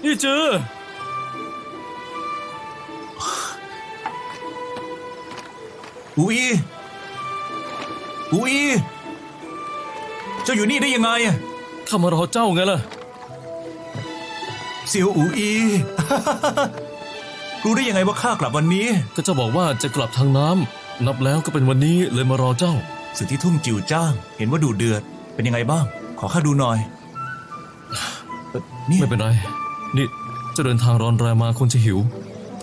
อี้จืออูอีอูอีเจ้าอยู่นี่ได้ยังไงข้ามารอเจ้าไงล่ะเซียวอูอี รู้ได้ยังไงว่าข้ากลับวันนี้ก็เจ้าบอกว่าจะกลับทางน้ำนับแล้วก็เป็นวันนี้เลยมารอเจ้าศึกที่ทุ่งจิวจ้างเห็นว่าดูเดือดเป็นยังไงบ้างขอข้าดูหน่อยนี่ไม่เป็นไรนี่จะเดินทางร้อนแรงมาคนจะหิว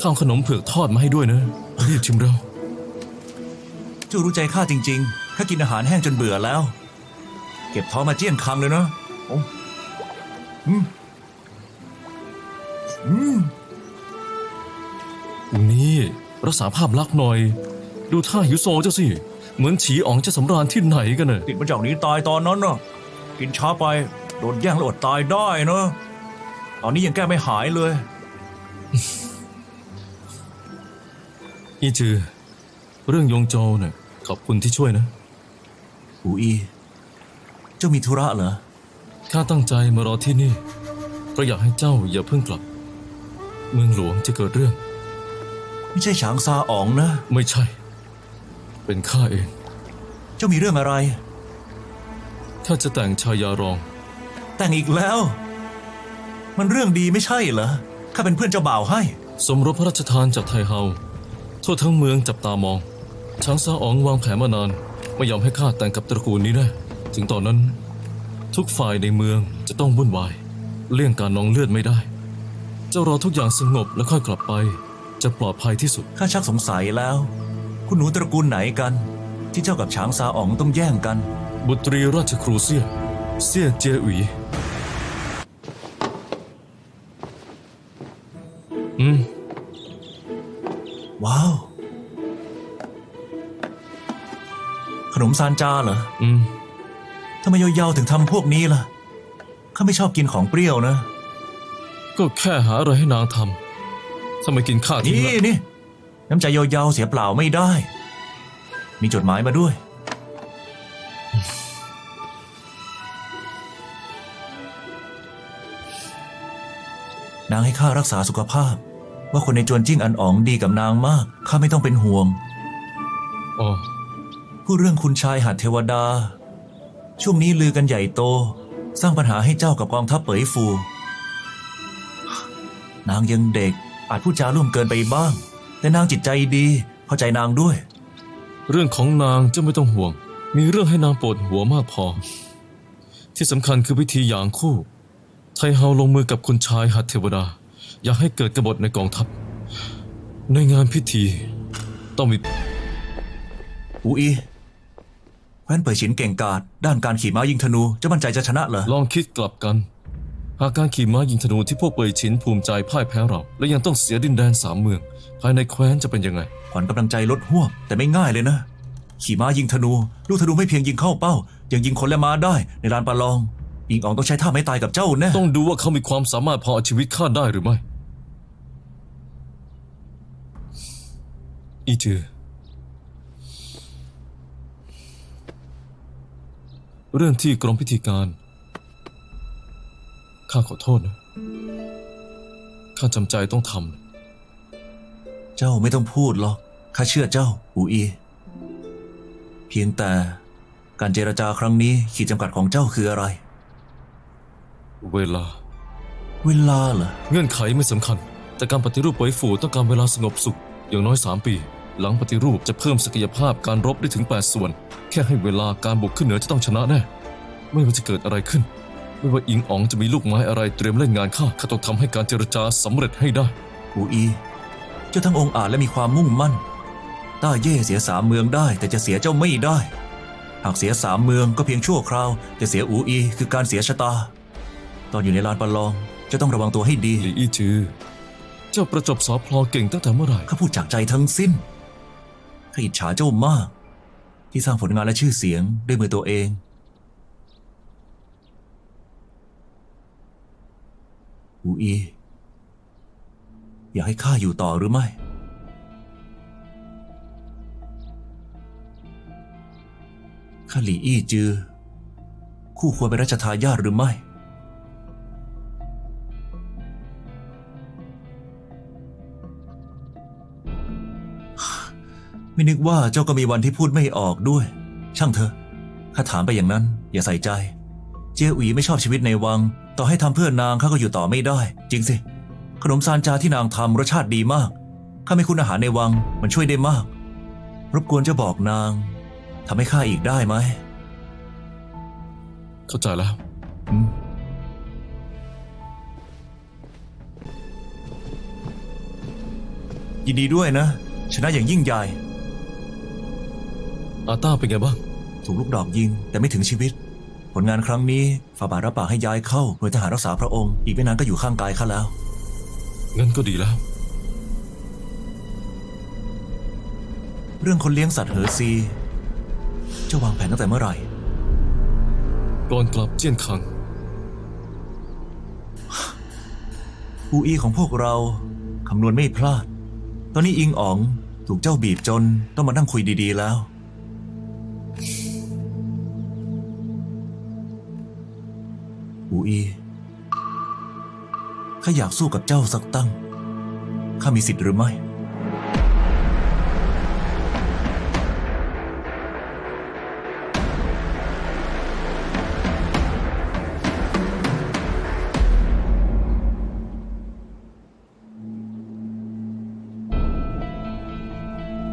ข้าวขนมเผือกทอดมาให้ด้วยนะรีบชิมเร็วเจ้ารู้ใจข้าจริงๆข้ากินอาหารแห้งจนเบื่อแล้วเก็บท้องมาเจี้ยนคำเลยนะนี่รักษาภาพลักษณ์หน่อยดูท่าหิวโซเจ้าสิเหมือนฉีอ๋องจะสำราญที่ไหนกันน่ะติดมาจากนี้ตายตอนนั้นน่ะกินช้าไปโดนแย่งแล้วอดตายได้นะตอนนี้ยังแก้ไม่หายเลยอีจือเรื่องยงโจเนี่ยขอบคุณที่ช่วยนะอูอีเจ้ามีธุระเหรอข้าตั้งใจมารอที่นี่เพราะอยากให้เจ้าอย่าเพิ่งกลับเมืองหลวงจะเกิดเรื่องไม่ใช่ฉางซาอ๋องนะไม่ใช่เป็นข้าเองเจ้ามีเรื่องอะไรข้าจะแต่งชายารองแต่งอีกแล้วมันเรื่องดีไม่ใช่เหรอข้าเป็นเพื่อนเจ้าบ่าวให้สมรสพระราชทานจากไทเฮาทั่วทั้งเมืองจับตามองช้างซาอ๋องวางแผนมานานไม่ยอมให้ข้าแต่งกับตระกูลนี้แน่ถึงตอนนั้นทุกฝ่ายในเมืองจะต้องวุ่นวายเลี่ยงการนองเลือดไม่ได้เจ้ารอทุกอย่างสงบแล้วค่อยกลับไปจะปลอดภัยที่สุดข้าชักสงสัยแล้วคุณหนูตระกูลไหนกันที่เจ้ากับช้างซาอ๋องต้องแย่งกันบุตรีราชครูเซี่ยเจียอุ๋ยว้าวขนมซานจาเหรอทำไมยาวๆถึงทำพวกนี้ล่ะข้าไม่ชอบกินของเปรี้ยวนะก็แค่หาอะไรให้นางทำถ้าไม่กินข้าทิ้งละนี่น้ำใจยาวๆเสียเปล่าไม่ได้มีจดหมายมาด้วยนางให้ข้ารักษาสุขภาพว่าคนในจวนจิ้งอันอ๋องดีกับนางมากข้าไม่ต้องเป็นห่วงอ๋อพูดเรื่องคุณชายหัดเทวดาช่วงนี้ลือกันใหญ่โตสร้างปัญหาให้เจ้ากับกองทัพเป๋ยฟูนางยังเด็กอาจพูดจาล่วงเกินไปบ้างแต่นางจิตใจดีเข้าใจนางด้วยเรื่องของนางเจ้าไม่ต้องห่วงมีเรื่องให้นางปวดหัวมากพอที่สำคัญคือพิธีหยางคู่ไทเฮาลงมือกับคุณชายหัดเทวดาอยากให้เกิดกบฏในกองทัพในงานพิธีต้องมีอูอีแคว้นเป่ยฉินเก่งกาจด้านการขี่ม้ายิงธนูจะมั่นใจจะชนะเหรอลองคิดกลับกันหากการขี่ม้ายิงธนูที่พวกเป่ยฉินภูมิใจพ่ายแพ้เราและยังต้องเสียดินแดน3 เมืองภายในแคว้นจะเป็นยังไงขวัญกำลังใจลดห่วงแต่ไม่ง่ายเลยนะขี่ม้ายิงธนูลูกธนูไม่เพียงยิงเข้าเป้ายังยิงคนและม้าได้ในลานประลองอิงอ๋องต้องใช้ท่าไม้ตายกับเจ้าแน่ต้องดูว่าเขามีความสามารถพอเอาชีวิตข้าได้หรือไม่อีจือเรื่องที่กรมพิธีการข้าขอโทษนะข้าจำใจต้องทำเจ้าไม่ต้องพูดหรอกข้าเชื่อเจ้าอูอีเพียงแต่การเจรจาครั้งนี้ขีดจำกัดของเจ้าคืออะไรเวลาเหรอเงื่อนไขไม่สำคัญแต่การปฏิรูปเป่ยฝูต้องการเวลาสงบสุขอย่างน้อย3 ปีหลังปฏิรูปจะเพิ่มศักยภาพการรบได้ถึง8 ส่วนแค่ให้เวลาการบุกขึ้นเหนือจะต้องชนะแน่ไม่ว่าจะเกิดอะไรขึ้นไม่ว่าอิงอ๋องจะมีลูกไม้อะไรเตรียมเล่นงานข้าต้องทำให้การเจรจาสำเร็จให้ได้อูอีเจ้าทั้งองอาจและมีความมุ่งมั่นต้าเย่เสีย3 เมืองได้แต่จะเสียเจ้าไม่ได้หากเสีย3 เมืองก็เพียงชั่วคราวแต่เสียอูอีคือการเสียชะตาตอนอยู่ในลานประลองจะต้องระวังตัวให้ดีหลี่อี้จือเจ้าประจบสอพลอเก่งตั้งแต่เมื่อไหร่ข้าพูดจากใจทั้งสิ้นข้าอิจฉาเจ้ามากที่สร้างผลงานและชื่อเสียงด้วยมือตัวเองอูอีอยากให้ข้าอยู่ต่อหรือไม่ข้าหลี่อี้จือคู่ควรเป็นรัชทายาทหรือไม่ ไม่นึกว่าเจ้าก็มีวันที่พูดไม่ออกด้วย ช่างเถอะข้าถามไปอย่างนั้น อย่าใส่ใจ เจียอุ๋ยไม่ชอบชีวิตในวัง ต่อให้ทำเพื่อนนางข้าก็อยู่ต่อไม่ได้ จริงสิ ขนมซานจาที่นางทำรสชาติดีมากข้าไม่คุ้นอาหารในวังมันช่วยได้มาก รบกวนเจะบอกนางทำให้ข้าอีกได้ไหม เข้าใจแล้ว ยินดีด้วยนะ ชนะอย่างยิ่งใหญ่ อาต้าเป็นไงบ้าง ถูกลูกดอกยิงแต่ไม่ถึงชีวิต ผลงานครั้งนี้ฝ่าบาทรับปากให้ย้ายเข้าหน่วยทหารรักษาพระองค์อีกไม่นานก็อยู่ข้างกายข้าแล้ว งั้นก็ดีแล้ว เรื่องคนเลี้ยงสัตว์เหอซีเจ้าวางแผนตั้งแต่เมื่อไหร่ ก่อนกลับเจี้ยนคัง อูอีของพวกเราคำนวณไม่พลาด ตอนนี้อิงอ๋องถูกเจ้าบีบจนต้องมานั่งคุยดีๆแล้วอูอีข้าอยากสู้กับเจ้าสักตั้งข้ามีสิทธิ์หรือไม่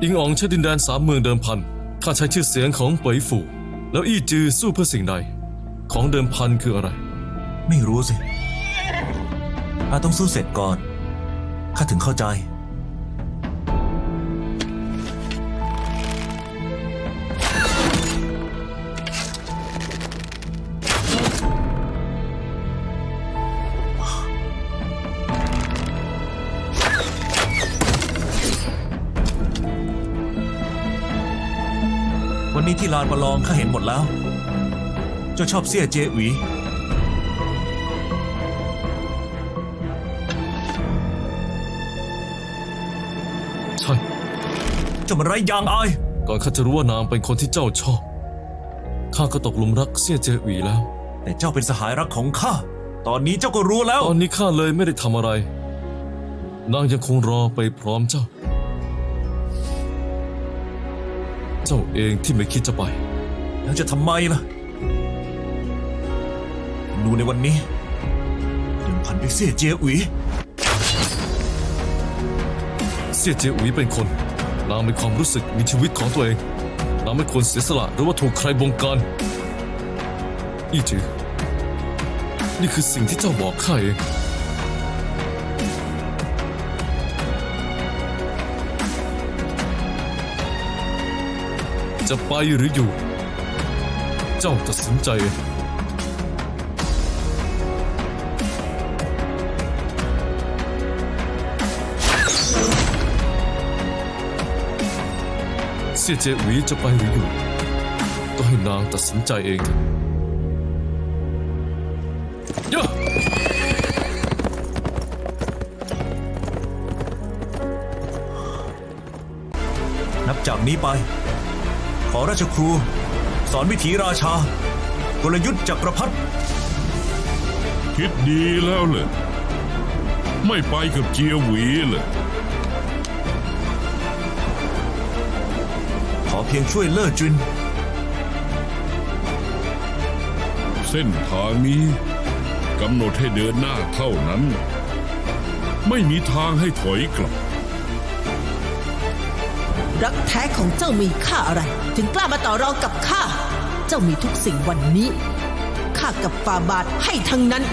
อิงอ๋องใช้ดินแดน3 เมืองเดิมพันข้าใช้ชื่อเสียงของเป่ยฝูแล้วอี้จือสู้เพื่อสิ่งใด ของเดิมพันคืออะไร ไม่รู้สิอาต้องสู้เสร็จก่อนข้าถึงเข้าใจ วันนี้ที่ลานประลองข้าเห็นหมดแล้ว เจ้าชอบเสี่ยเจหวี ใช่ เจ้ามันไร้ยางอาย ก่อนข้าจะรู้ว่านางเป็นคนที่เจ้าชอบ ข้าก็ตกหลุมรักเสี่ยเจหวีแล้ว แต่เจ้าเป็นสหายรักของข้า ตอนนี้เจ้าก็รู้แล้ว ตอนนี้ข้าเลยไม่ได้ทำอะไร นางยังคงรอไปพร้อมเจ้า เจ้าเองที่ไม่คิดจะไป แล้วจะทำไมล่ะ ดูในวันนี้เดิมพันด้วยเสี่ยเจียอุ๋ย เสี่ยเจียอุ๋ยเป็นคน นางมีความรู้สึกมีชีวิตของตัวเอง นางไม่ควรเสียสละหรือว่าถูกใครบงการ อี้จือ นี่คือสิ่งที่เจ้าบอกข้าเอง จะไปหรืออยู่ เจ้าตัดสินใจเองเสี่ยเจหวีจะไปหรืออยู่ ก็ให้นางตัดสินใจเองเถอะย่า นับจากนี้ไป ขอราชครู สอนวิถีราชากลยุทธ์จักรพรรดิ คิดดีแล้วเลยไม่ไปกับเจียหวีเลย ขอเพียงช่วยเล่อจุน เส้นทางนี้กำหนดให้เดินหน้าเท่านั้น ไม่มีทางให้ถอยกลับ รักแท้ของเจ้ามีค่าอะไร ถึงกล้ามาต่อรองกับข้า เจ้ามีทุกสิ่งวันนี้ข้ากับฟาบาทให้ทั้งนั้น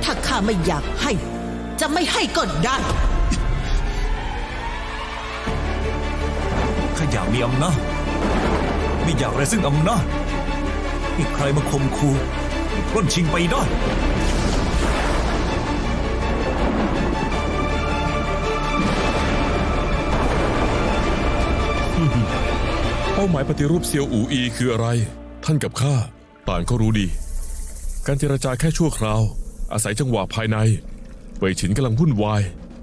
ถ้าข้าไม่อยากให้ จะไม่ให้ก็ได้ ข้าอยากมีอำนาจไม่อยากไรซึ่งอำนาจให้ใครมาข่มขู่หรือปล้นชิงไปได้ เป้าหมายปฏิรูปเซียวอูอีคืออะไร ท่านกับข้าต่างก็รู้ดี การเจรจาแค่ชั่วคราว อาศัยจังหวะภายในเว่ยฉินกำลังวุ่นวาย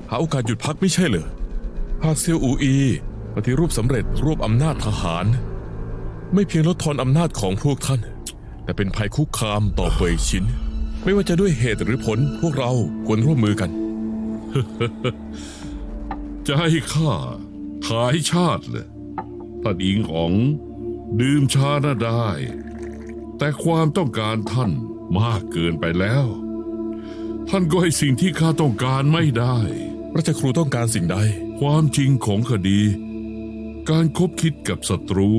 หาโอกาสหยุดพักไม่ใช่เหรอหากเซียวอูอีปฏิรูปสำเร็จรวบอำนาจทหาร ไม่เพียงลดทอนอำนาจของพวกท่าน แต่เป็นภัยคุกคามต่อเว่ยฉิน ไม่ว่าจะด้วยเหตุหรือผลพวกเราควรร่วมมือกัน จะให้ข้า ท้ายชาติเลยท่านอิงอ๋องดื่มชาน่ะได้ แต่ความต้องการท่านมากเกินไปแล้ว ท่านก็ให้สิ่งที่ข้าต้องการไม่ได้ ราชครูต้องการสิ่งใด ความจริงของคดี การคบคิดกับศัตรู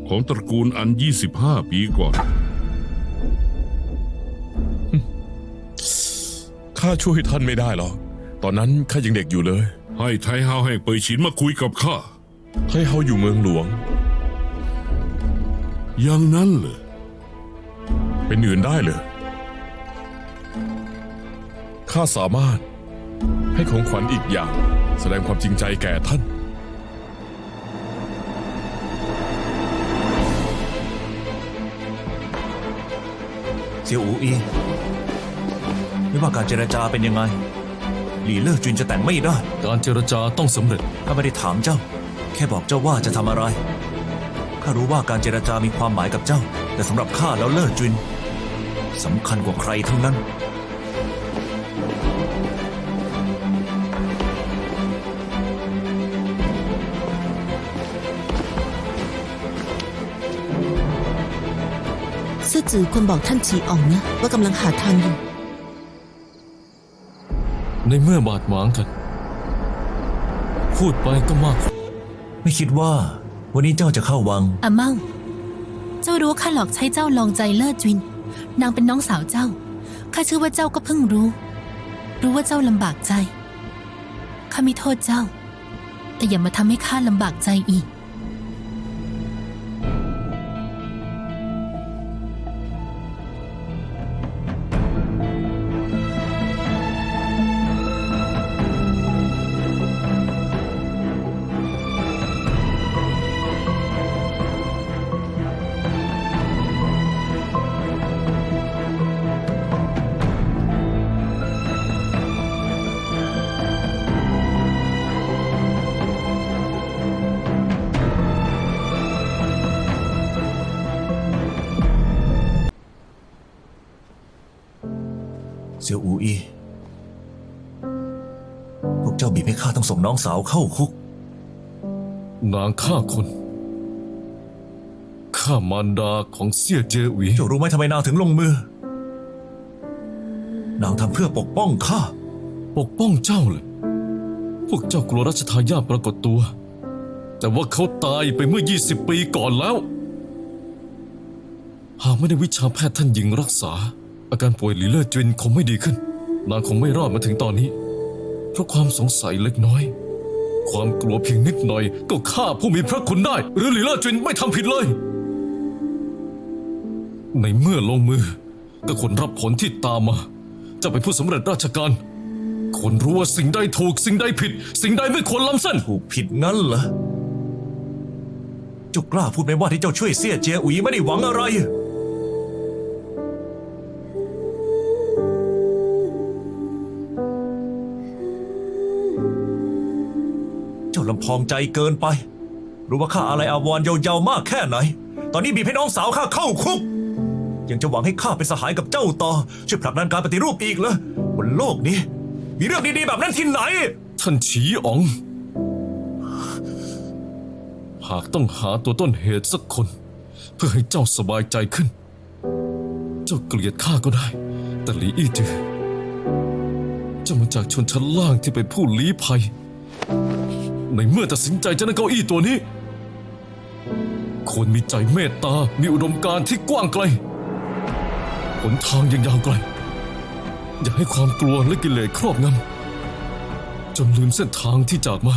ของตระกูลอัน 25 ปีก่อน ข้าช่วยท่านไม่ได้หรอก ตอนนั้นข้ายังเด็กอยู่เลย ให้ไทเฮาแห่งเปยฉินมาคุยกับข้า ให้เขาอยู่เมืองหลวง อย่างนั้นเหรอ เป็นอื่นได้เลย ข้าสามารถให้ของขวัญอีกอย่าง แสดงความจริงใจแก่ท่าน เสี่ยวอูอีไม่ว่าการเจรจาเป็นยังไง หลี่เล่อจุนจะแต่งไม่ได้ การเจรจาต้องสำเร็จ ข้าไม่ได้ถามเจ้า แค่บอกเจ้าว่าจะทำอะไร ข้ารู้ว่าการเจรจามีความหมายกับเจ้า แต่สำหรับข้าแล้วเล่อจุนสำคัญกว่าใครทั้งนั้น ซื่อจือควรบอกท่านฉีอ่องนะ ว่ากำลังหาทางอยู่ ในเมื่อบาดหมางกัน พูดไปก็มาก ไม่คิดว่าวันนี้เจ้าจะเข้าวัง อาเมาเจ้ารู้ว่าข้าหลอกใช้เจ้าลองใจเลิศจินนางเป็นน้องสาวเจ้า ข้าเชื่อว่าเจ้าก็เพิ่งรู้ รู้ว่าเจ้าลำบากใจ ข้าไม่โทษเจ้า แต่อย่ามาทำให้ข้าลำบากใจอีก เสี่ยวอูอี พวกเจ้าบีบให้ข้าต้องส่งน้องสาวเข้าคุก นางฆ่าคนฆ่ามารดาของเสี่ยเจอหวี เจ้ารู้ไหมทำไมนางถึงลงมือ นางทำเพื่อปกป้องข้า ปกป้องเจ้าเลย พวกเจ้ากลัวรัชทายาทปรากฏตัว แต่ว่าเขาตายไปเมื่อ 20 ปีก่อนแล้ว หากไม่ได้วิชาแพทย์ท่านหญิงรักษา อาการป่วยหลีเล่อจวินคงไม่ดีขึ้น นางคงไม่รอดมาถึงตอนนี้ เพราะความสงสัยเล็กน้อย ความกลัวเพียงนิดหน่อยก็ฆ่าผู้มีพระคุณได้ หรือหลีเล่อจวินไม่ทำผิดเลย ในเมื่อลงมือก็ควรรับผลที่ตามมาเจะเป็นผู้สำเร็จราชการควรรู้ว่าสิ่งใดถูกสิ่งใดผิด สิ่งใดไม่ควรล้ำเส้น ถูกผิดงั้นเหรอ เจ้ากล้าพูดไหมว่าที่เจ้าช่วยเสี่ยเจียอุ๋ยไม่ได้หวังอะไร เจ้าลำพองใจเกินไป รู้ว่าข้าอะไรอาวรณ์เยาว์มากแค่ไหน ตอนนี้บีบให้น้องสาวข้าเข้าคุก ยังจะหวังให้ข้าเป็นสหายกับเจ้าต่อ ช่วยผลักดันการปฏิรูปอีกเหรอบนโลกนี้ มีเรื่องดีๆแบบนั้นที่ไหน ท่านฉีอ๋อง หากต้องหาตัวต้นเหตุสักคน เพื่อให้เจ้าสบายใจขึ้น เจ้าเกลียดข้าก็ได้ แต่หลีอี้จือเจ้ามาจากชนชั้นล่างที่เป็นผู้ลี้ภัย ในเมื่อตัดสินใจจะนั่งเก้าอี้ตัวนี้ ควรมีใจเมตตา มีอุดมการณ์ที่กว้างไกลหนทางยังยาวไกล อย่าให้ความกลัวและกิเลสครอบงำจนลืมเส้นทางที่จากมา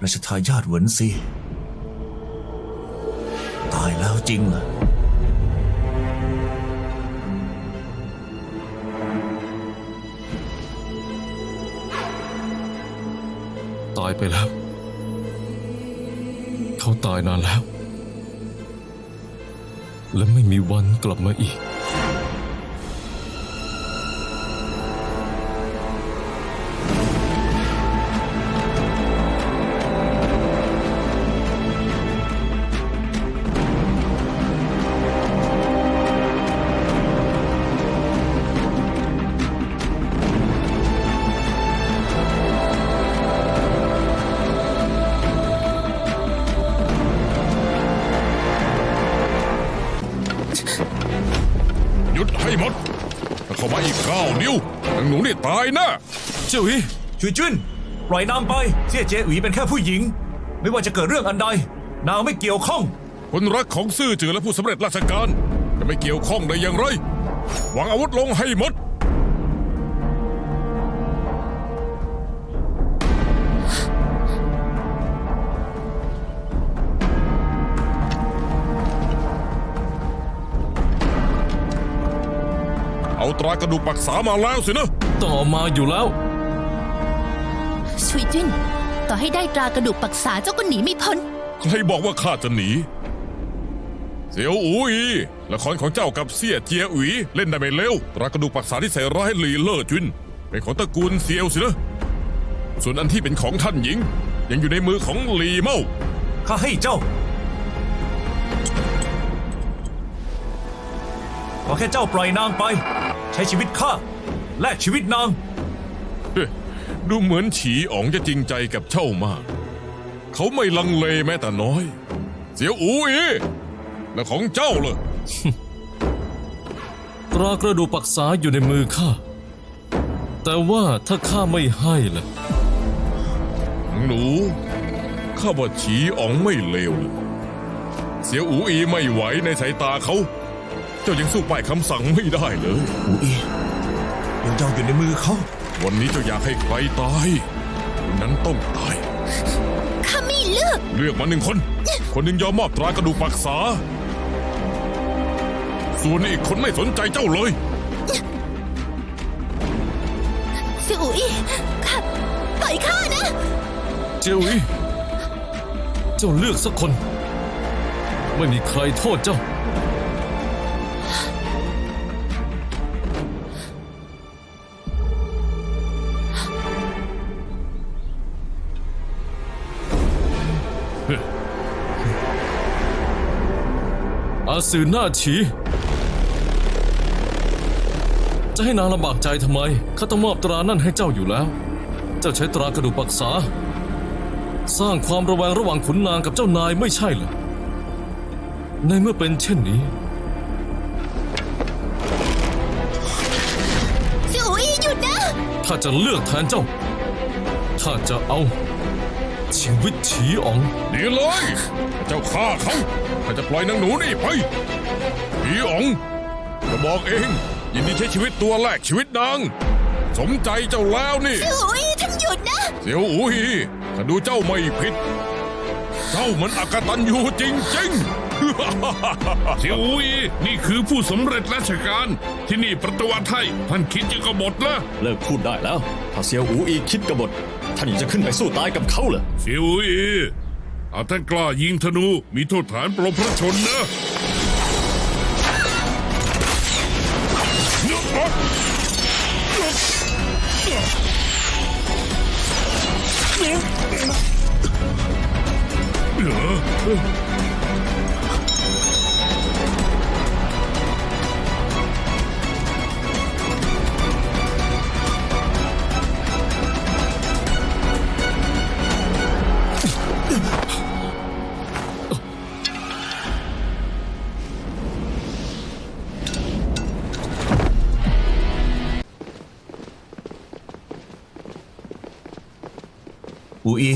ราชทายาทเหวินซีตายแล้วจริงเหรอ ตายไปแล้ว เขาตายนานแล้ว และไม่มีวันกลับมาอีก หยุดให้หมดถ้าเข้ามาอีก9 นิ้วนางหนูนี่ตายแนะ เจ้าอี ชุยจุนปล่อยนางไปเสี่ยเจยหวีเป็นแค่ผู้หญิง ไม่ว่าจะเกิดเรื่องอันใด นางไม่เกี่ยวข้อง คนรักของซื่อจือและผู้สำเร็จราชการจะไม่เกี่ยวข้องได้อย่างไรวางอาวุธลงให้หมดเอาตรากระดูกปักษามาแล้วสินะ ต้องเอามาอยู่แล้ว ชุยจิ้นต่อให้ได้ตรากระดูกปักษาเจ้าก็หนีไม่พ้น ใครบอกว่าข้าจะหนี เสี่ยวอูอีละครของเจ้ากับเสี่ยเจียอุ๋ยเล่นได้ไม่เลวตรากระดูกปักษาที่ใส่ร้ายหลีเล่อจุนเป็นของตระกูลเซียวสินะ ส่วนอันที่เป็นของท่านหญิง ยังอยู่ในมือของหลีเม่า ข้าให้เจ้า ขอแค่เจ้าปล่อยนางไป ใช้ชีวิตข้าแลกชีวิตนาง ดูเหมือนฉีอ๋องจะจริงใจกับเจ้ามาก เขาไม่ลังเลแม้แต่น้อย เสี่ยวอูอีและของเจ้าเลย ตรากระดูกปักษาอยู่ในมือข้า แต่ว่าถ้าข้าไม่ให้ล่ะ หนูข้าว่าฉีอ๋องไม่เลวเลยเสี่ยวอูอีไม่ไหวในสายตาเขา เจ้ายังสู้ป้ายคำสั่งไม่ได้เลย อูอีเดี๋ยวเจ้าอยู่ในมือเขา วันนี้เจ้าอยากให้ใครตายคนนั้นต้องตาย ข้าไม่เลือก เลือกมา1 คน คนหนึ่งยอมมอบตรากระดูกปักษา ส่วนอีกคนไม่สนใจเจ้าเลย เสี่ยวอูอี้ข้าปล่อยข้านะ เจ้าอีเจ้าเลือกสักคน ไม่มีใครโทษเจ้า อาสือหน้าฉี จะให้นางลำบากใจทำไม ข้าต้องมอบตรานั่นให้เจ้าอยู่แล้ว เจ้าใช้ตรากระดูกปักษา สร้างความระแวงระหว่างขุนนางกับเจ้านายไม่ใช่เหรอ ในเมื่อเป็นเช่นนี้ เสี่ยวอูอี้หยุดนะ ถ้าจะเลือกแทนเจ้า ถ้าจะเอา ชีวิตฉีอ๋อง ดีเลย เจ้าฆ่าเขาข้าจะปล่อยนางหนูนี่ไปผีอ๋องจะบอกเอง ยินดีใช้ชีวิตตัวแลกชีวิตนาง สมใจเจ้าแล้วนี่ เสี่ยวอูอี้ท่านหยุดนะ เสี่ยวอูฮีถ้าดูเจ้าไม่ผิด เจ้ามันอกตัญญูจริงๆ เสี่ยวอุยนี่คือผู้สำเร็จราชการที่นี่ประตูวัดไทยท่านคิดจะกบฏละ เลิกพูดได้แล้ว ถ้าเซียวอูอีคิดกบฏ ท่านยังจะขึ้นไปสู้ตายกับเขาเหรอ เสี่ยวอุยเอาท่านกล้ายิงธนูมีโทษฐานปลอมพระชนนะ อูอี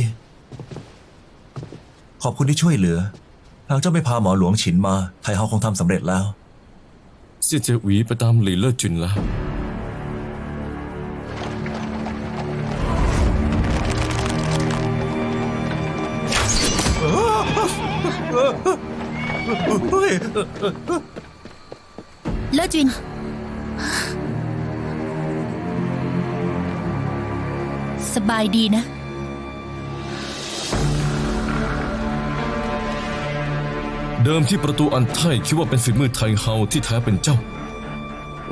ขอบคุณที่ช่วยเหลือ หากเจ้าไม่พาหมอหลวงฉินมา ไทเฮาคงทำสำเร็จแล้ว เสี่ยเจยหวีไปตามหลีเล่อจุนแล้ว เลิศจิน สบายดีนะ ม เดิมที่ประตูอันไถ่คิดว่าเป็นฝีมือไทเฮาที่แท้เป็นเจ้า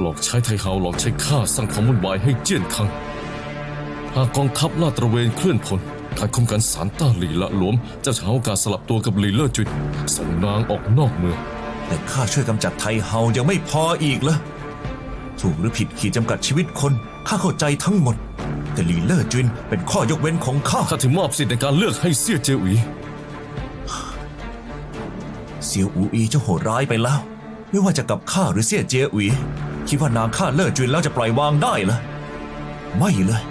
หลอกใช้ไทเฮาหลอกใช้ข้าสร้างความวุ่นวายให้เจี้ยนคัง หากกองทัพลาดตระเวนเคลื่อนพลการคุมกันสารต้าหลี่ละหลวมเจ้าจะหาโอกาสสลับตัวกับหลี่เล่อจุนส่งนางออกนอกเมือง แต่ข้าช่วยกำจัดไทเฮายังไม่พออีกเหรอถูกหรือผิดขีดจำกัดชีวิตคนข้าเข้าใจทั้งหมด แต่หลี่เล่อจุนเป็นข้อยกเว้นของข้า ข้าถึงมอบสิทธิ์ในการเลือกให้เซี่ยเจอี เซียวอูอีเจ้าโหดร้ายไปแล้ว ไม่ว่าจะกับข้าหรือเสี่ยเจอุ๋ยคิดว่านางข้าเล่อจุนแล้วจะปล่อยวางได้เหรอไม่เลย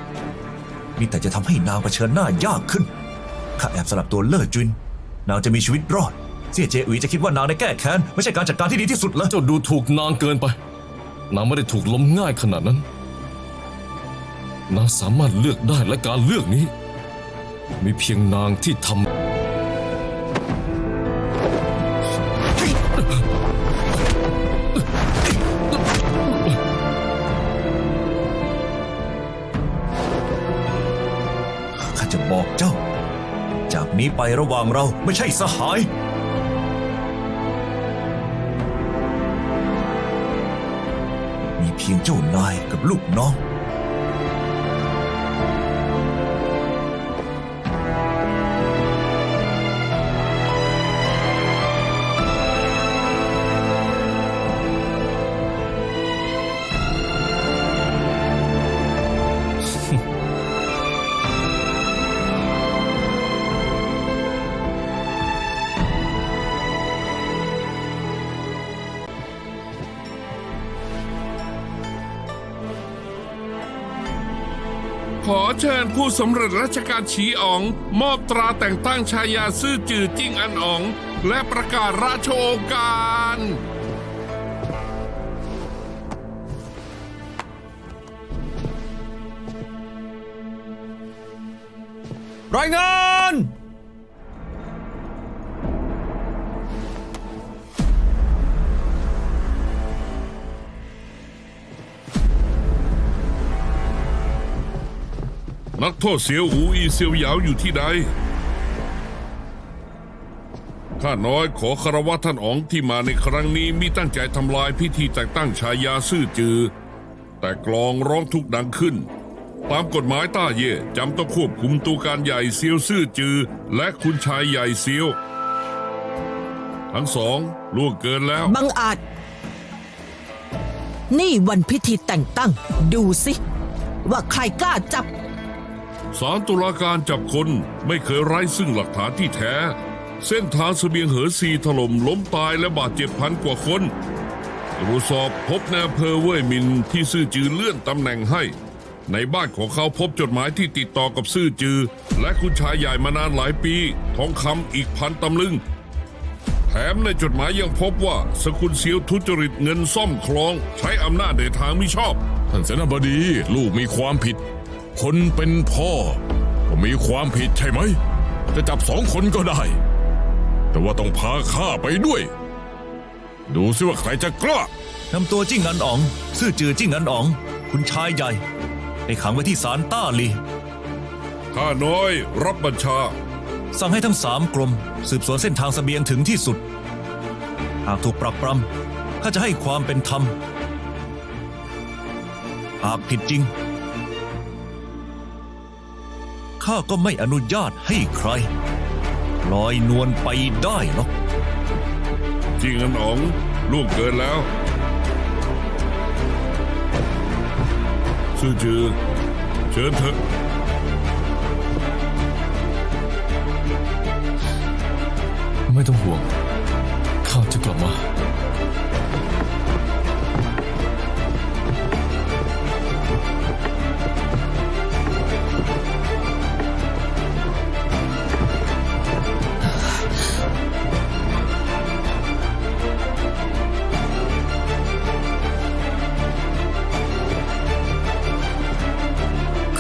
มีแต่จะทำให้นางเผชิญหน้ายากขึ้นข้าแอบสลับตัวเล่อจุนนางจะมีชีวิตรอดเสี่ยเจอุ๋ยจะคิดว่านางได้แก้แค้นไม่ใช่การจัดการที่ดีที่สุดแล้ว เจ้าดูถูกนางเกินไป นางไม่ได้ถูกล้มง่ายขนาดนั้น นางสามารถเลือกได้และการเลือกนี้ มีเพียงนางที่ทำ ข้าจะบอกเจ้า จากนี้ไประหว่างเราไม่ใช่สหาย มีเพียงเจ้านายกับลูกน้อง ขอเชิญผู้สำเร็จราชการฉีอ๋อง มอบตราแต่งตั้งชายาซื่อจือจิ้งอันอ๋อง และประกาศราชโองการ รายงาน นักโทษเสียวอูอีเซียวหยาวอยู่ที่ใด ข้าน้อยขอคารวะท่านอ๋องที่มาในครั้งนี้มิตั้งใจทำลายพิธีแต่งตั้งชายาซื่อจือ แต่กลองร้องทุกข์ดังขึ้น ตามกฎหมายต้าเย่จำต้องควบคุมตัวการใหญ่เซียวซื่อจือ และคุณชายใหญ่เซียว ทั้งสองล่วงเกินแล้ว บังอาจ นี่วันพิธีแต่งตั้ง ดูสิ ว่าใครกล้าจับ ศาลตุลาการจับคนไม่เคยไร้ซึ่งหลักฐานที่แท้ เส้นทางเสบียงเหอซีถล่มล้มตายและบาดเจ็บพันกว่าคนตรวจสอบพบในอำเภอเว่ยมินที่ซื่อจือเลื่อนตำแหน่งให้ ในบ้านของเขาพบจดหมายที่ติดต่อกับซื่อจือ และคุณชายใหญ่มานานหลายปี ทองคำอีก1,000 ตำลึง แถมในจดหมายยังพบว่าสกุลเซียวทุจริตเงินซ่อมคลอง ใช้อำนาจในทางมิชอบ ท่านเสนาบดีลูกมีความผิด คนเป็นพ่อก็มีความผิดใช่ไหม จะจับ2 คนก็ได้ แต่ว่าต้องพาข้าไปด้วย ดูสิว่าใครจะกล้า นำตัวจิ้งอันอ๋องซื่อจือจิ้งอันอ๋อง คุณชายใหญ่ไปขังไว้ที่ศาลต้าหลี ข้าน้อยรับบัญชา สั่งให้ทั้ง3 กรมสืบสวนเส้นทางเสบียงถึงที่สุด หากถูกปรักปรำข้าจะให้ความเป็นธรรม หากผิดจริงข้าก็ไม่อนุญาตให้ใครลอยนวลไปได้หรอก จริงอันอ๋องล่วงเกินแล้วซื่อจือเชิญเถอะ ไม่ต้องห่วง ข้าจะกลับมา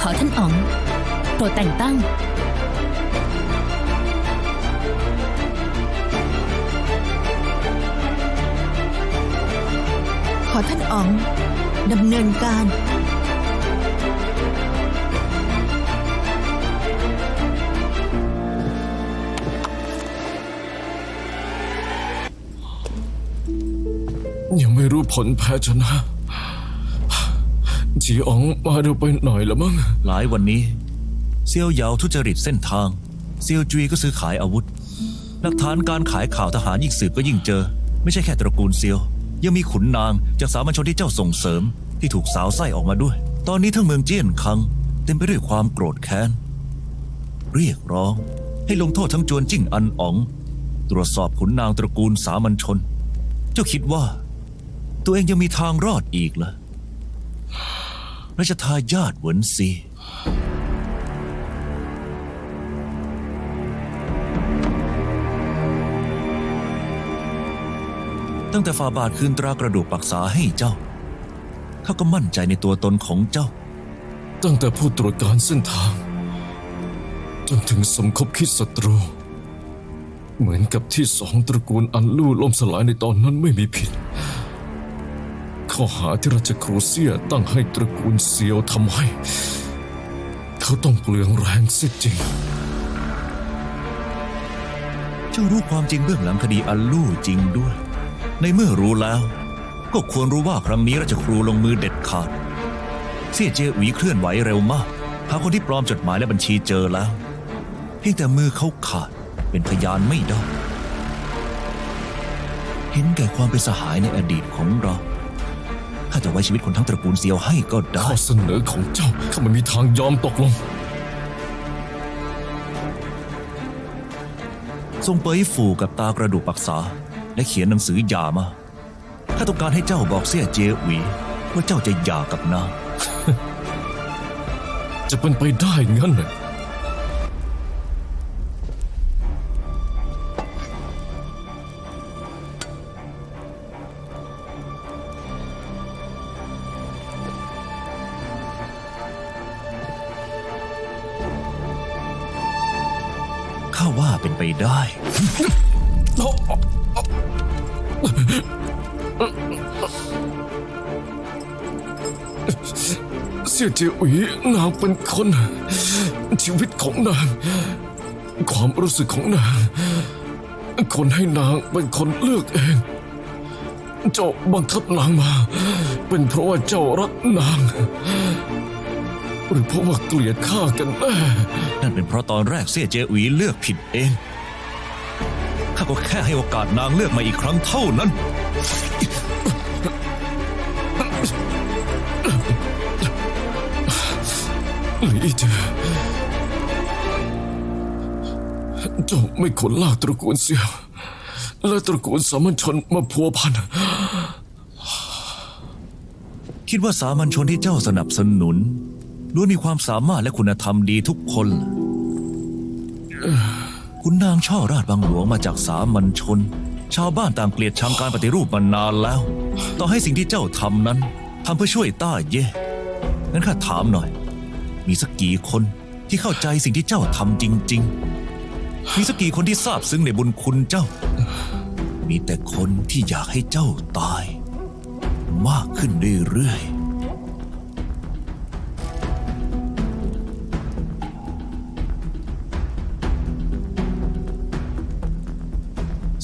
ขอท่านอ๋องโปรดแต่งตั้ง ขอท่านอ๋องดำเนินการ ยังไม่รู้ผลแพ้ชนะจีอ๋องมาเร็วไปหน่อยละมั้ง หลายวันนี้เซียวเหยาทุจริตเส้นทางเซียวจุยก็ซื้อขายอาวุธหลักฐานการขายข่าวทหารยิ่งสืบก็ยิ่งเจอ ไม่ใช่แค่ตระกูลเซียวยังมีขุนนางจากสามัญชนที่เจ้าส่งเสริมที่ถูกสาวไส้ออกมาด้วย ตอนนี้ทั้งเมืองเจี้ยนคังเต็มไปด้วยความโกรธแค้นเรียกร้องให้ลงโทษทั้งจวนจิ้งอันอ๋องตรวจสอบขุนนางตระกูลสามัญชน เจ้าคิดว่าตัวเองยังมีทางรอดอีกเหรอราชทายาทเหวินซีตั้งแต่ฝ่าบาทคืนตรากระดูกปักษาให้เจ้าข้าก็มั่นใจในตัวตนของเจ้า ตั้งแต่ผู้ตรวจการเส้นทาง จนถึงสมคบคิดศัตรู เหมือนกับที่สองตระกูลอันลู่ล่มสลายในตอนนั้นไม่มีผิด ข้อหาที่ราชครูเซียตั้งให้ตระกูลเซียวทำให้ เขาต้องเปลืองแรงเสียจริง เจ้ารู้ความจริงเบื้องหลังคดีอันลู่จริงด้วย ในเมื่อรู้แล้ว ก็ควรรู้ว่าครั้งนี้ราชครูลงมือเด็ดขาดเสี่ยเจหวีเคลื่อนไหวเร็วมากหาคนที่ปลอมจดหมายและบัญชีเจอแล้วเพียงแต่มือเขาขาดเป็นพยานไม่ได้เห็นแก่ความเป็นสหายในอดีตของเราข้าจะไว้ชีวิตคนทั้งตระกูลเซียวให้ก็ได้ ข้อเสนอของเจ้าข้าไม่มีทางยอมตกลง ทรงเปยฝูกับตากระดูกปักษาและเขียนหนังสือหย่ามาข้าต้องการให้เจ้าบอกเสี่ยเจหวีว่าเจ้าจะหย่ากับนาง จะเป็นไปได้งั้นเหรอข้าว่าเป็นไปได้ เสี่ยเจอุ๋ยนางเป็นคน ชีวิตของนาง ความรู้สึกของนาง คนให้นางเป็นคนเลือกเอง เจ้าบังคับนางมา เป็นเพราะว่าเจ้ารักนาง หรือเพราะว่าเกลียดข้ากันแน่ นั่นเป็นเพราะตอนแรกเสี่ยเจหวีเลือกผิดเองข้าก็แค่ให้โอกาสนางเลือกมาอีกครั้งเท่านั้น หลีเจเจ้าไม่ควรลากตระกูลเสี่ยวและตระกูลสามัญชนมาพัวพัน คิดว่าสามัญชนที่เจ้าสนับสนุนล้วนมีความสามารถและคุณธรรมดีทุกคนคุณนางช่อราชบางหลวงมาจากสามัญชน ชาวบ้านต่างเกลียดชังการปฏิรูปมานานแล้ว ต่อให้สิ่งที่เจ้าทำนั้นทำเพื่อช่วยต้าเย่งั้นข้าถามหน่อย มีสักกี่คนที่เข้าใจสิ่งที่เจ้าทำจริงๆ มีสักกี่คนที่ซาบซึ้งในบุญคุณเจ้า มีแต่คนที่อยากให้เจ้าตาย มากขึ้นเรื่อยๆ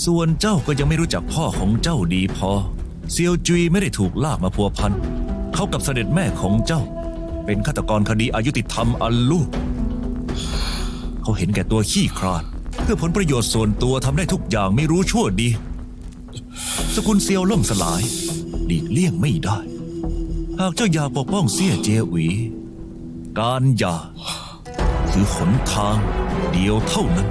ส่วนเจ้าก็ยังไม่รู้จักพ่อของเจ้าดีพอ เซียวจุยไม่ได้ถูกลากมาพัวพัน เขากับเสด็จแม่ของเจ้า เป็นฆาตกรคดีอายุติธรรมอันลูก เขาเห็นแก่ตัวขี้คร้านเพื่อผลประโยชน์ส่วนตัวทำได้ทุกอย่างไม่รู้ชั่วดี สกุลเซียวล่มสลายหลีกเลี่ยงไม่ได้ หากเจ้าอยากปกป้องเสี่ยเจหวี การหย่าคือหนทางเดียวเท่านั้น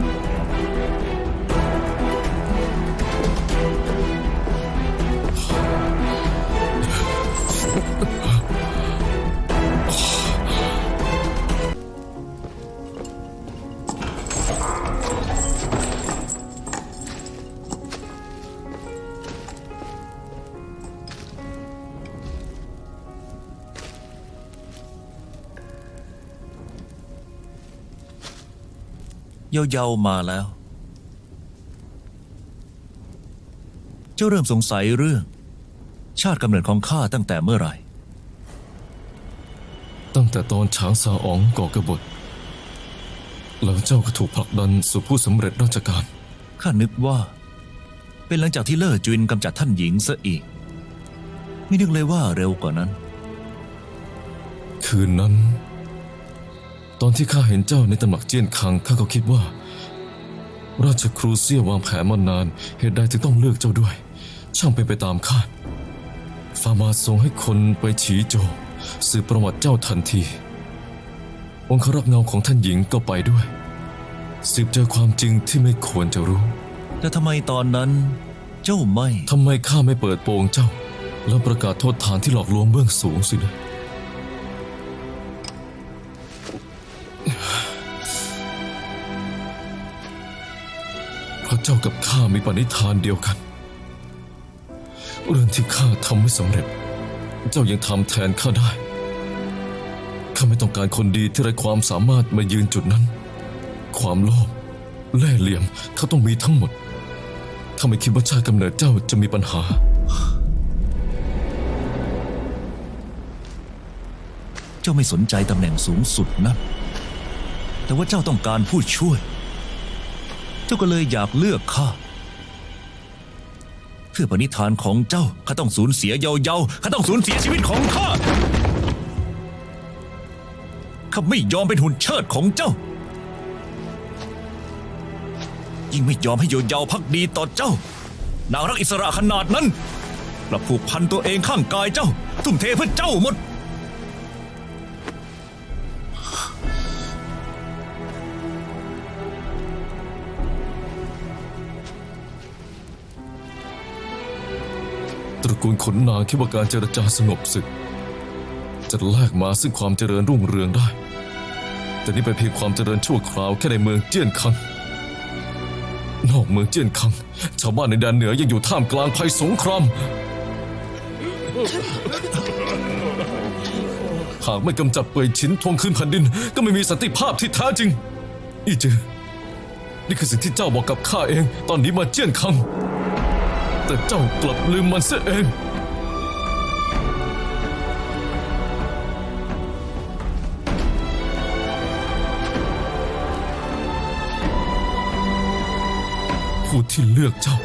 เยาๆมาแล้ว เจ้าเริ่มสงสัยเรื่อง ชาติกำเนิดของข้าตั้งแต่เมื่อไหร่ ตั้งแต่ตอนช้างซาอ๋องก่อกบฏ แล้วเจ้าก็ถูกผลักดันสู่ผู้สำเร็จราชการ ข้านึกว่า เป็นหลังจากที่เล่อจุนกำจัดท่านหญิงซะอีก ไม่นึกเลยว่าเร็วกว่านั้น คืนนั้น ตอนที่ข้าเห็นเจ้าในตำหนักเจี้ยนคังข้าก็คิดว่า ราชครูเซี่ยวางแผนมานานเหตุใดถึงต้องเลือกเจ้าด้วย ช่างเป็นไปตามคาดฟาบาทส่งให้คนไปฉีโจวสืบประวัติเจ้าทันที องครักษ์เงาของท่านหญิงก็ไปด้วย สืบเจอความจริงที่ไม่ควรจะรู้ แต่ทำไมตอนนั้นเจ้าไม่ ทำไมข้าไม่เปิดโปงเจ้า แล้วประกาศโทษฐานที่หลอกลวงเบื้องสูงสินะ เพราะเจ้ากับข้ามีปณิธานเดียวกัน เรื่องที่ข้าทำไม่สำเร็จ เจ้ายังทำแทนข้าได้ ข้าไม่ต้องการคนดีที่ไร้ความสามารถมายืนจุดนั้น ความโลภแล่เหลี่ยมเขาต้องมีทั้งหมดข้าไม่คิดว่าชาติกำเนิดเจ้าจะมีปัญหา เจ้าไม่สนใจตำแหน่งสูงสุดนะแต่ว่าเจ้าต้องการผู้ช่วย เจ้าก็เลยอยากเลือกข้าเพื่อปณิธานของเจ้าข้าต้องสูญเสียเยาๆข้าต้องสูญเสียชีวิตของข้าข้าไม่ยอมเป็นหุ่นเชิดของเจ้า ยิ่งไม่ยอมให้เยาๆพักดีต่อเจ้านางรักอิสระขนาดนั้นกลับผูกพันตัวเองข้างกายเจ้า ทุ่มเทเพื่อเจ้าหมด ตระกูลขนนางคิดว่าการเจรจาสงบศึก จะแลกมาซึ่งความเจริญรุ่งเรืองได้ แต่นี่เป็นเพียงความเจริญชั่วคราวแค่ในเมืองเจี้ยนคัง นอกเมืองเจี้ยนคัง ชาวบ้านในแดนเหนือยังอยู่ท่ามกลางภัยสงคราม หากไม่กำจัดเป่ยฉินทวงคืนแผ่นดิน ก็ไม่มีสันติภาพที่แท้จริง อีจือนี่คือสิ่งที่เจ้าบอกกับข้าเองตอนนี้มาเจี้ยนคัง แต่เจ้ากลับลืมมันเสียเอง ผู้ที่เลือกเจ้า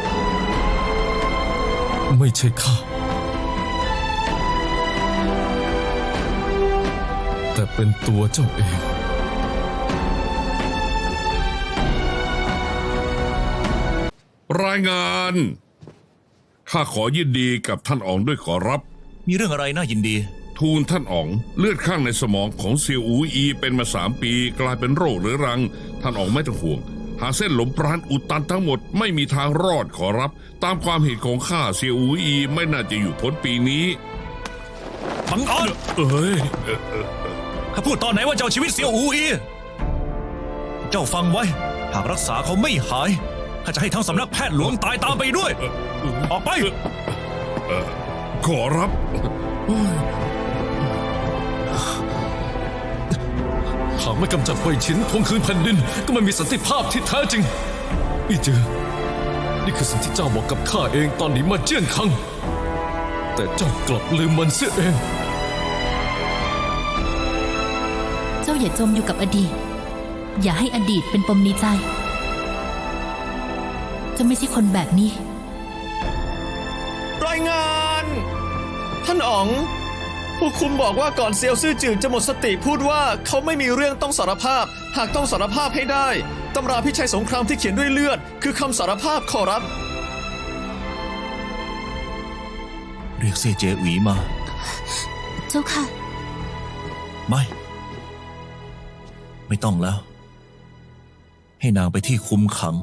ไม่ใช่ข้า แต่เป็นตัวเจ้าเอง รายงาน ข้าขอยินดีกับท่านอ๋องด้วยขอรับ มีเรื่องอะไรน่ายินดี ทูลท่านอ๋องเลือดข้างในสมองของเซียวอูอีเป็นมา3 ปีกลายเป็นโรคเรื้อรัง ท่านอ๋องไม่ต้องห่วง หากเส้นหลมปราณอุดตันทั้งหมดไม่มีทางรอดขอรับ ตามความเห็นของข้าเซียวอูอีไม่น่าจะอยู่พ้นปีนี้ บังอาจข้าพูดตอนไหนว่าเจ้าชีวิตเสียวอูอี เจ้าฟังไว้ หากรักษาเขาไม่หายข้าจะให้ทั้งสำนักแพทย์หลวงตายตามไปด้วย ออกไป ขอรับ หากไม่กำจัดเป่ยฉินทวงคืนแผ่นดิน ก็ไม่มีสันติภาพที่แท้จริง อีจือนี่คือสิ่งที่เจ้าบอกกับข้าเองตอนนี้มาเจี้ยนคัง แต่เจ้ากลับลืมมันเสียเอง เจ้าอย่าจมอยู่กับอดีต อย่าให้อดีตเป็นปมในใจเจ้าไม่ใช่คนแบบนี้ รายงาน ท่านอ๋อง พวกคุณบอกว่าก่อนเซียวซื่อจืดจะหมดสติพูดว่าเขาไม่มีเรื่องต้องสารภาพ หากต้องสารภาพให้ได้ตำราพิชัยสงครามที่เขียนด้วยเลือด คือคำสารภาพขอรับ เรียกเซี่ยเจหวีมา เจ้าค่ะ ไม่ต้องแล้ว ให้นางไปที่คุมขัง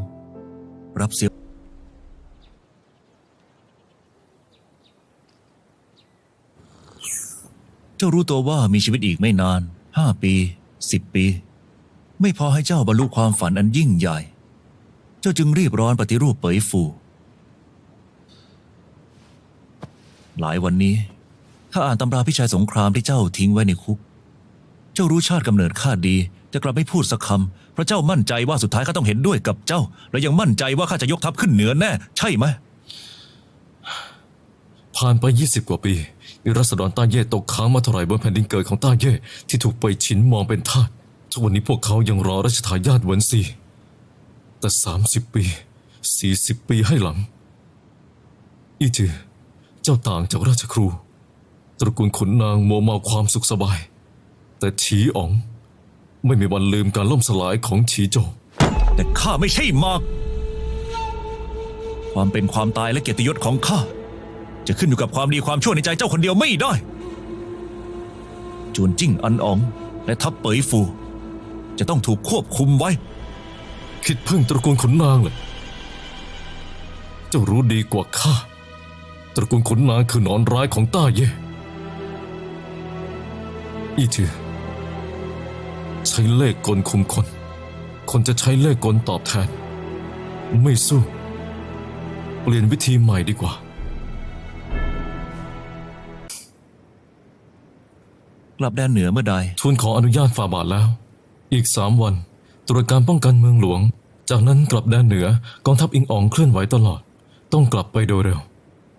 รับเสียเจ้ารู้ตัวว่ามีชีวิตอีกไม่นาน 5 ปี 10 ปี ไม่พอให้เจ้าบรรลุความฝันอันยิ่งใหญ่ เจ้าจึงรีบร้อนปฏิรูปเป๋ยฟู หลายวันนี้ข้าอ่านตำราพิชัยสงครามที่เจ้าทิ้งไว้ในคุก เจ้ารู้ชาติกำเนิดข้าดีแต่กลับไม่พูดสักคำเพราะเจ้ามั่นใจว่าสุดท้ายข้าต้องเห็นด้วยกับเจ้า และยังมั่นใจว่าข้าจะยกทัพขึ้นเหนือแน่ ใช่ไหม ผ่านไป 20 กว่าปีมีรัษฎรต้าเย่ตกค้างมาเท่าไหร่บนแผ่นดินเกิดของต้าเย่ที่ถูกเป่ยฉินมองเป็นทาสทุกวันนี้พวกเขายังรอรัชทายาทเหวินซีแต่ 30 ปี 40 ปีให้หลัง อีจือเจ้าต่างจากราชครู ระกูลขุนนางมัวเมาความสุขสบาย แต่ฉีอ๋องไม่มีวันลืมการล่มสลายของฉีโจว แต่ข้าไม่ใช่มาก ความเป็นความตายและเกียรติยศของข้าจะขึ้นอยู่กับความดีความชั่วในใจเจ้าคนเดียวไม่ได้ จวนจิ้งอันอ๋องและทัพเป๋ยฟู จะต้องถูกควบคุมไว้ คิดพึ่งตระกูลขุนนางเลยเจ้ารู้ดีกว่าข้าตระกูลขุนนางคือหนอนร้ายของต้าเย่อีจือใช้เล่ห์กลคุมคน คนจะใช้เล่ห์กลตอบแทน ไม่สู้ เปลี่ยนวิธีใหม่ดีกว่า กลับแดนเหนือเมื่อใด ทูลขออนุญาตฝ่าบาทแล้ว อีก3 วันตรวจการป้องกันเมืองหลวง จากนั้นกลับแดนเหนือกองทัพอิงอ๋องเคลื่อนไหวตลอด ต้องกลับไปโดยเร็ว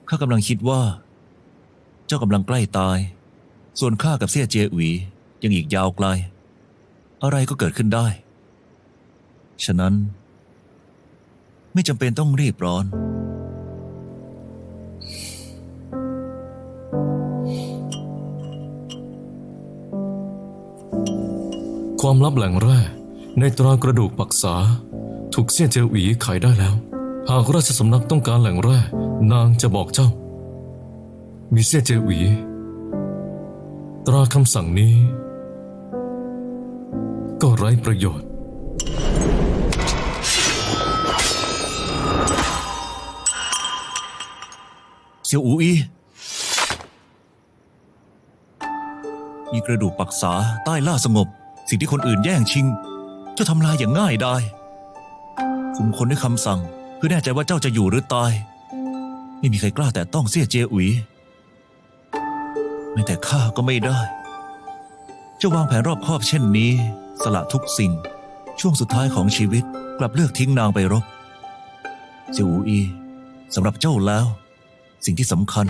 ข้ากำลังคิดว่า เจ้ากำลังใกล้ตาย ส่วนข้ากับเสี่ยเจียหวียังอีกยาวไกล อะไรก็เกิดขึ้นได้ ฉะนั้น ไม่จำเป็นต้องรีบร้อน ความลับแหล่งแร่ในตรากระดูกปักษาถูกเสี่ยเจียวหวีขายได้แล้ว หากราชสำนักต้องการแหล่งแร่นางจะบอกเจ้า มีเสี่ยเจียวหวีตราคำสั่งนี้ ก็ไร้ประโยชน์ เสี่ยวอูอีมีกระดูกปักษาใต้ล่าสงบ สิ่งที่คนอื่นแย่งชิง เจ้าทำลายอย่างง่ายได้คุมคนด้วยคำสั่งเพื่อแน่ใจว่าเจ้าจะอยู่หรือตาย ไม่มีใครกล้าแต่ต้องเสี่ยเจียอุ๋ยแม้แต่ข้าก็ไม่ได้เจ้าวางแผนรอบคอบเช่นนี้ สละทุกสิ่ง ช่วงสุดท้ายของชีวิตกลับเลือกทิ้งนางไปรบเสี่ยวอูอีสำหรับเจ้าแล้ว สิ่งที่สำคัญ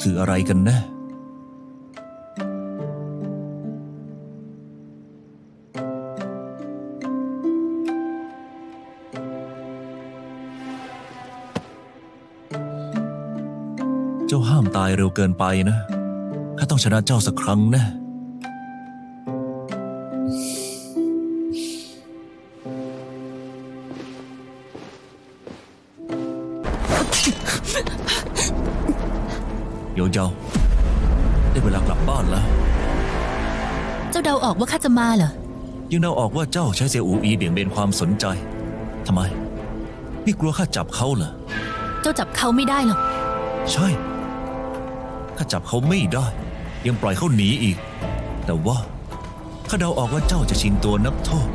คืออะไรกันแน่ เจ้าห้ามตายเร็วเกินไปนะ ข้าต้องชนะเจ้าสักครั้งแนะ เดี๋ยวได้เวลากลับบ้านแล้ว เจ้าเดาออกว่าข้าจะมาเหรอ ยังเดาออกว่าเจ้าใช้เสี่ยวอูอีเบี่ยงเบนความสนใจ ทำไม นี่กลัวข้าจับเขาเหรอ เจ้าจับเขาไม่ได้หรอก ใช่ ข้าจับเขาไม่ได้ ยังปล่อยเขาหนีอีก แต่ว่าข้าเดาออกว่าเจ้าจะชิงตัวนักโทษ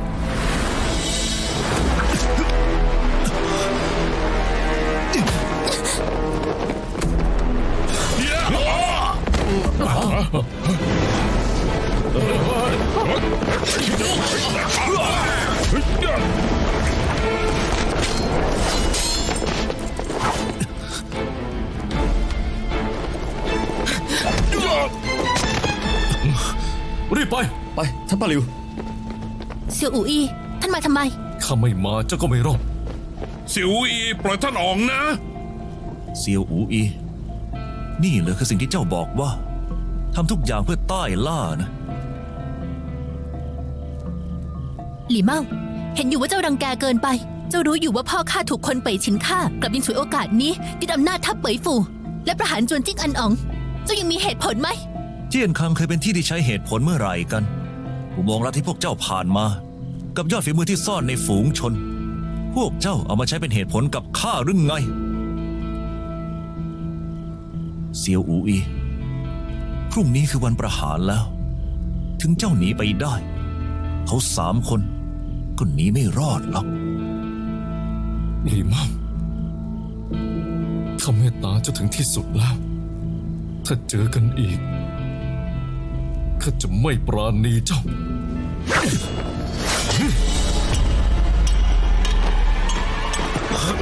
รีบไป ไปท่านป้าหลิว เสี่ยวอูอีท่านมาทำไม ข้าไม่มาเจ้าก็ไม่รอด เสี่ยวอีปล่อยท่านอ๋องนะ เซียวอูอี นี่เหรอคือสิ่งที่เจ้าบอกว่าทำทุกอย่างเพื่อใต้ล่านะ หลี่เมาเห็นอยู่ว่าเจ้ารังแกเกินไป เจ้ารู้อยู่ว่าพ่อข้าถูกคนเป่ยฉินฆ่ากลับยังฉวยโอกาสนี้ยึดอำนาจทัพเป่ยฟู และประหารจวนจิ้งอันอ๋อง เจ้ายังมีเหตุผลไหม เจี้ยนคังเคยเป็นที่ที่ใช้เหตุผลเมื่อไหร่กันอุโมงค์ลับที่พวกเจ้าผ่านมา กับยอดฝีมือที่ซ่อนในฝูงชน พวกเจ้าเอามาใช้เป็นเหตุผลกับข้าหรือไง เซียวอูอี พรุ่งนี้คือวันประหารแล้ว ถึงเจ้าหนีไปได้ เขา3 คนก็หนีไม่รอดหรอก หลีมั่งข้าเมตตาเจ้าถึงที่สุดแล้ว ถ้าเจอกันอีกข้าจะไม่ปราณีเจ้า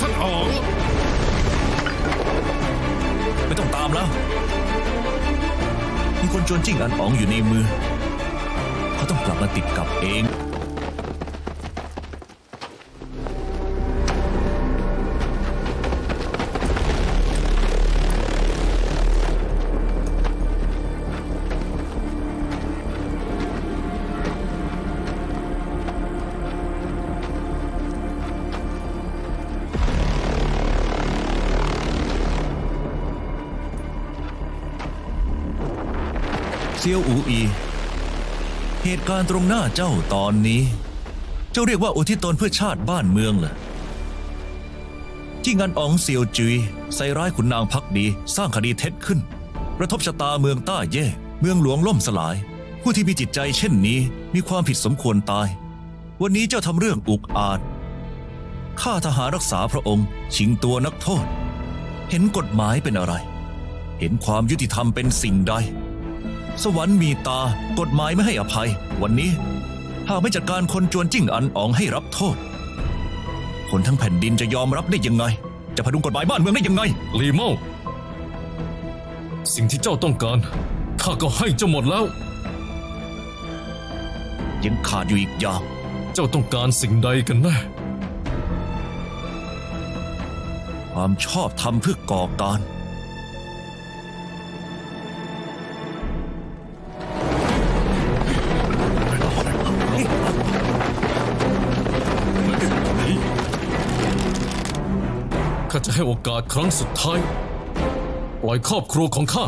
ท่านอ๋อง ไม่ต้องตามแล้ว มีคนจวนจิ้งอันอ๋องอยู่ในมือ เขาต้องกลับมาติดกับเอง เซียวอูอี เหตุการณ์ตรงหน้าเจ้าตอนนี้ เจ้าเรียกว่าอุทิศตนเพื่อชาติบ้านเมืองเหรอที่งันอ๋องเซียวจุยใส่ร้ายขุนนางพักดีสร้างคดีเท็จขึ้นกระทบชะตาเมืองต้าเย่เมืองหลวงล่มสลาย ผู้ที่มีจิตใจเช่นนี้มีความผิดสมควรตาย วันนี้เจ้าทำเรื่องอุกอาจฆ่าทหารรักษาพระองค์ชิงตัวนักโทษ เห็นกฎหมายเป็นอะไร เห็นความยุติธรรมเป็นสิ่งใด สวรรค์มีตากฎหมายไม่ให้อภัย วันนี้หากไม่จัดการคนจวนจิ้งอันอ๋องให้รับโทษ คนทั้งแผ่นดินจะยอมรับได้ยังไง จะพดุงกฎหมายบ้านเมืองได้ยังไง ลีเมาสิ่งที่เจ้าต้องการข้าก็ให้เจ้าหมดแล้ว ยังขาดอยู่อีกอย่าง เจ้าต้องการสิ่งใดกันแน่ ความชอบธรรมเพื่อก่อการ ข้าจะให้โอกาสครั้งสุดท้าย ปล่อยครอบครัวของข้า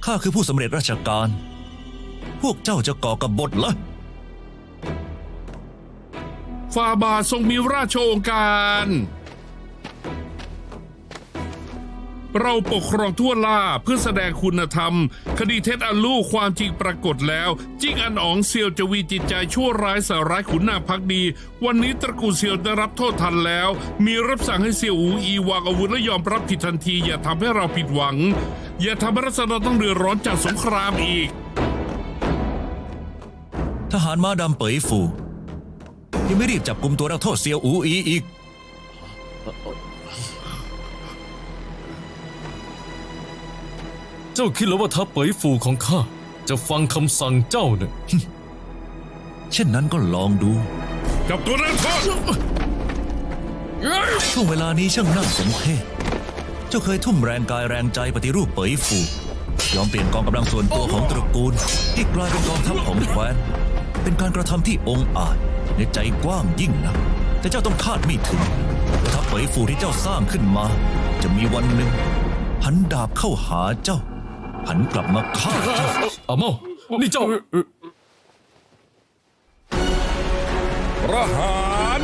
ข้าคือผู้สำเร็จราชการ พวกเจ้าจะก่อกบฏเหรอ ฝ่าบาททรงมีราชโองการ เราปกครองทั่วล่าเพื่อแสดงคุณธรรม คดีเท็จอันลู่ความจริงปรากฏแล้ว จิ้งอันอ๋องเซียวจะวีจิตใจชั่วร้ายใส่ร้ายขุนนางพักดี วันนี้ตระกูลเซียวได้รับโทษทันแล้ว มีรับสั่งให้เซียวอูอีวางอาวุธและยอมรับผิดทันที อย่าทำให้เราผิดหวัง อย่าทำให้รัษฎรต้องเดือดร้อนจากสงครามอีก ทหารม้าดำเป๋ยฟูยังไม่รีบจับกุมตัวนักโทษเซียวอูอีอีก เจ้าคิดแล้วว่าทัพเป๋ยฟูของข้าจะฟังคำสั่งเจ้าเนี่ย เช่นนั้นก็ลองดู จับตัวนักโทษ ช่วงเวลานี้ช่างน่าสมเพชเจ้าเคยทุ่มแรงกายแรงใจปฏิรูปเป๋ยฟู ยอมเปลี่ยนกองกำลังส่วนตัวของตระกูลให้กลายเป็นกองทัพของแคว้น เป็นการกระทำที่องอาจในใจกว้างยิ่งนะแต่เจ้าต้องคาดไม่ถึงว่าทัพเป๋ยฟูที่เจ้าสร้างขึ้นมา จะมีวันหนึ่งหันดาบเข้าหาเจ้า หันกลับมาฆ่าเจ้า อาเมานี่เจ้า ประหาร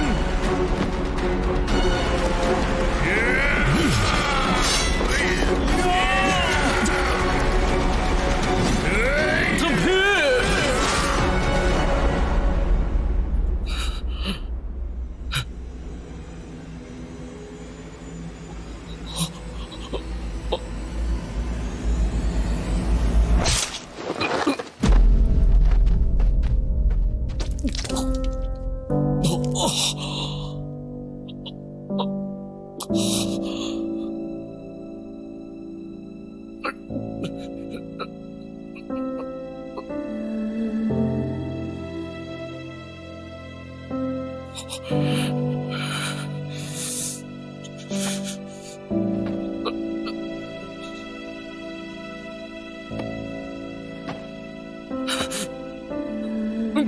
ท่านพี่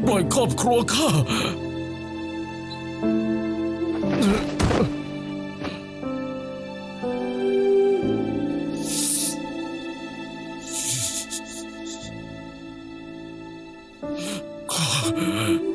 ปล่อยครอบครัวข้า ข้า